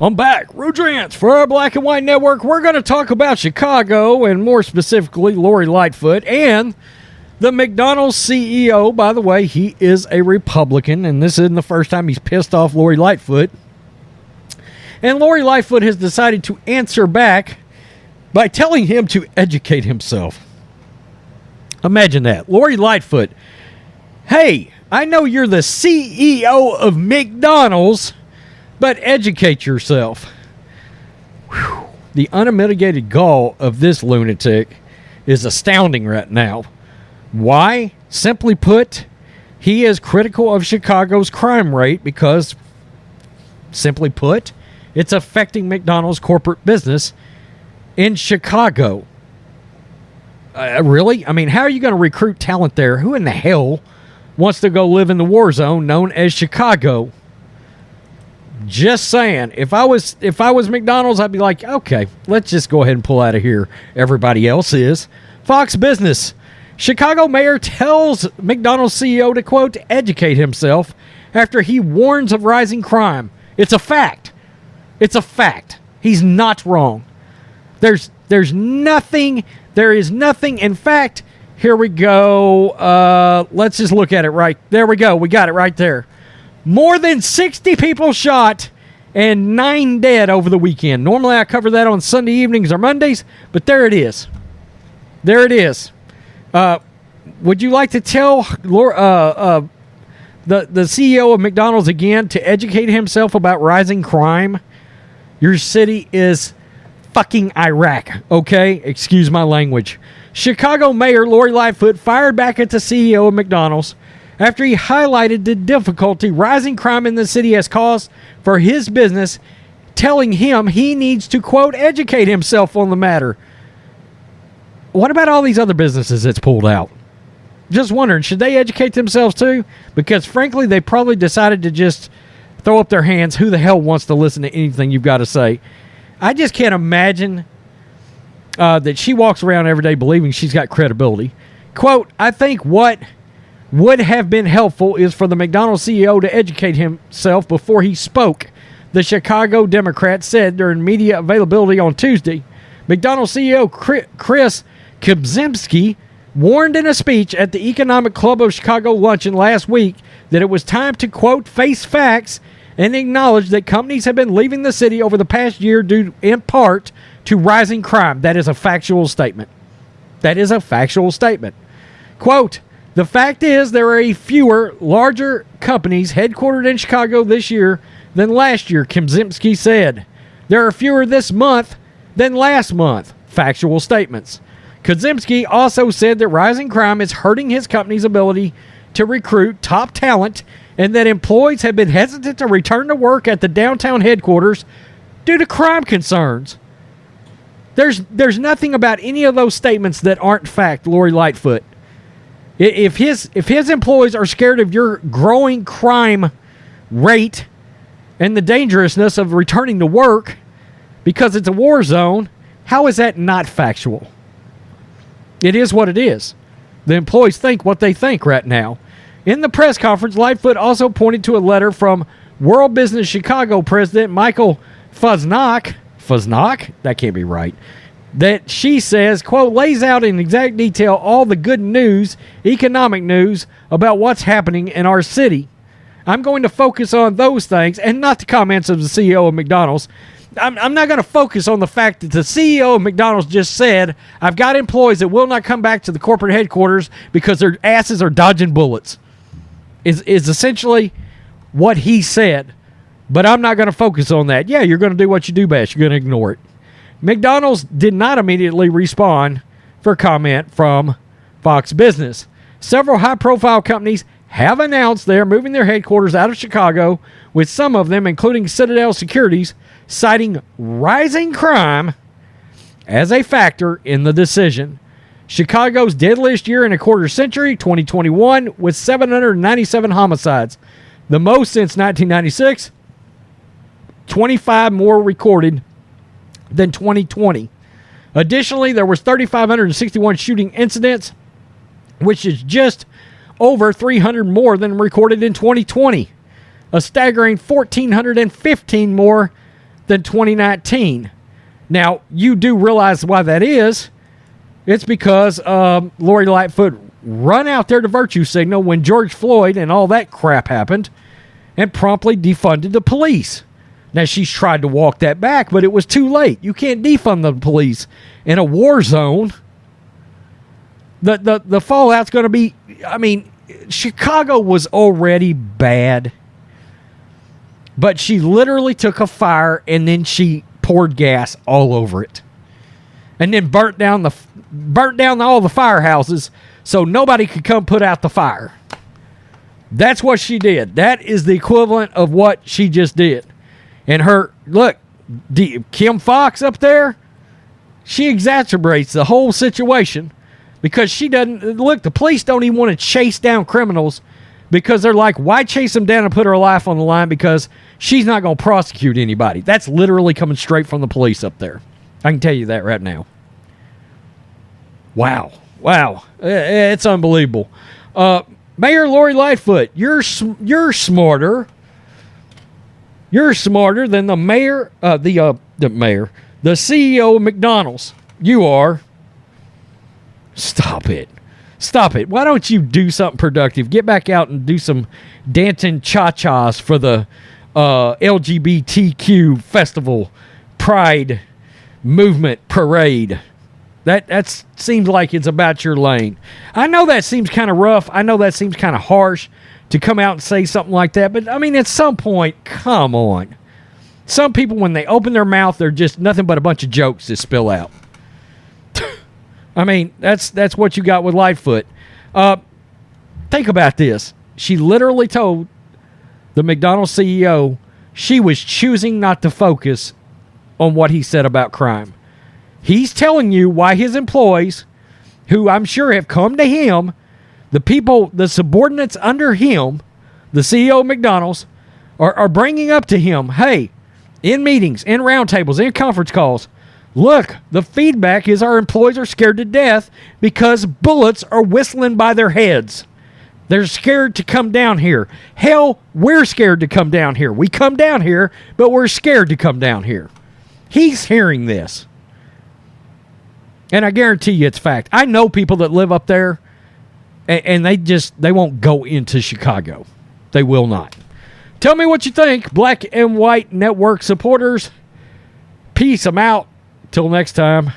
I'm back. Rudrance for our Black and White Network. We're going to talk about Chicago and more specifically Lori Lightfoot and the McDonald's CEO. By the way, he is a Republican, and this isn't the first time he's pissed off Lori Lightfoot. And Lori Lightfoot has decided to answer back by telling him to educate himself. Imagine that. Lori Lightfoot, hey, I know you're the CEO of McDonald's, but educate yourself. Whew. The unmitigated gall of this lunatic is astounding right now. Why? Simply put, he is critical of Chicago's crime rate because, simply put, it's affecting McDonald's corporate business in Chicago. Really? I mean, how are you going to recruit talent there? Who in the hell wants to go live in the war zone known as Chicago? Just saying. If I was McDonald's, I'd be like, okay, let's just go ahead and pull out of here. Everybody else is. Fox Business. Chicago mayor tells McDonald's CEO to, quote, educate himself after he warns of rising crime. It's a fact. It's a fact. He's not wrong. There is nothing. In fact, here we go. Let's just look at it right. There we go. We got it right there. More than 60 people shot and 9 dead over the weekend. Normally I cover that on Sunday evenings or Mondays, but there it is. There it is. Would you like to tell the CEO of McDonald's again to educate himself about rising crime? Your city is fucking Iraq, okay? Excuse my language. Chicago Mayor Lori Lightfoot fired back at the CEO of McDonald's after he highlighted the difficulty rising crime in the city has caused for his business, telling him he needs to, quote, educate himself on the matter. What about all these other businesses that's pulled out? Just wondering, should they educate themselves too? Because frankly, they probably decided to just throw up their hands. Who the hell wants to listen to anything you've got to say? I just can't imagine that she walks around every day believing she's got credibility. Quote, I think what would have been helpful is for the McDonald's CEO to educate himself before he spoke, the Chicago Democrat said during media availability on Tuesday. McDonald's CEO Chris Kibzinski warned in a speech at the Economic Club of Chicago luncheon last week that it was time to, quote, face facts and acknowledge that companies have been leaving the city over the past year due in part to rising crime. That is a factual statement. That is a factual statement. Quote, the fact is there are fewer larger companies headquartered in Chicago this year than last year, Kibzinski said. There are fewer this month than last month. Factual statements. Kibzinski also said that rising crime is hurting his company's ability to recruit top talent and that employees have been hesitant to return to work at the downtown headquarters due to crime concerns. There's nothing about any of those statements that aren't fact, Lori Lightfoot. If his employees are scared of your growing crime rate and the dangerousness of returning to work because it's a war zone, how is that not factual? It is what it is. The employees think what they think right now. In the press conference, Lightfoot also pointed to a letter from World Business Chicago president Michael Fuznock? That can't be right. That she says, quote, lays out in exact detail all the good news, economic news, about what's happening in our city. I'm going to focus on those things and not the comments of the CEO of McDonald's. I'm not going to focus on the fact that the CEO of McDonald's just said, I've got employees that will not come back to the corporate headquarters because their asses are dodging bullets. Is essentially what he said. But I'm not going to focus on that. Yeah, you're going to do what you do best. You're going to ignore it. McDonald's did not immediately respond for comment from Fox Business. Several high-profile companies have announced they are moving their headquarters out of Chicago, with some of them, including Citadel Securities, citing rising crime as a factor in the decision. Chicago's deadliest year in a quarter century, 2021, with 797 homicides, the most since 1996. 25 more recorded than 2020. Additionally, there was 3,561 shooting incidents, which is just over 300 more than recorded in 2020. A staggering 1,415 more than 2019. Now, you do realize why that is. It's because Lori Lightfoot run out there to virtue signal when George Floyd and all that crap happened and promptly defunded the police. Now, she's tried to walk that back, but it was too late. You can't defund the police in a war zone. The fallout's going to be, I mean, Chicago was already bad, but she literally took a fire and then she poured gas all over it, and then burnt down all the firehouses so nobody could come put out the fire. That's what she did. That is the equivalent of what she just did. And her, look, Kim Fox up there, she exacerbates the whole situation because she doesn't, look, the police don't even want to chase down criminals because they're like, why chase them down and put her life on the line, because she's not going to prosecute anybody. That's literally coming straight from the police up there. I can tell you that right now. Wow. It's unbelievable. Mayor Lori Lightfoot, you're smarter. You're smarter than the mayor, the CEO of McDonald's. You are. Stop it. Why don't you do something productive? Get back out and do some dancing cha-chas for the LGBTQ festival, Pride movement parade. That seems like it's about your lane. I know that seems kind of rough. I know that seems kind of harsh to come out and say something like that. But, I mean, at some point, come on. Some people, when they open their mouth, they're just nothing but a bunch of jokes that spill out. I mean, that's what you got with Lightfoot. Think about this. She literally told the McDonald's CEO she was choosing not to focus on what he said about crime. He's telling you why his employees, who I'm sure have come to him, the people, the subordinates under him, the CEO of McDonald's, are bringing up to him, hey, in meetings, in roundtables, in conference calls, look, the feedback is our employees are scared to death because bullets are whistling by their heads. They're scared to come down here. Hell, we're scared to come down here. We come down here, but we're scared to come down here. He's hearing this. And I guarantee you it's fact. I know people that live up there, and they won't go into Chicago. They will not. Tell me what you think, Black and White Network supporters. Peace. I'm out. Till next time.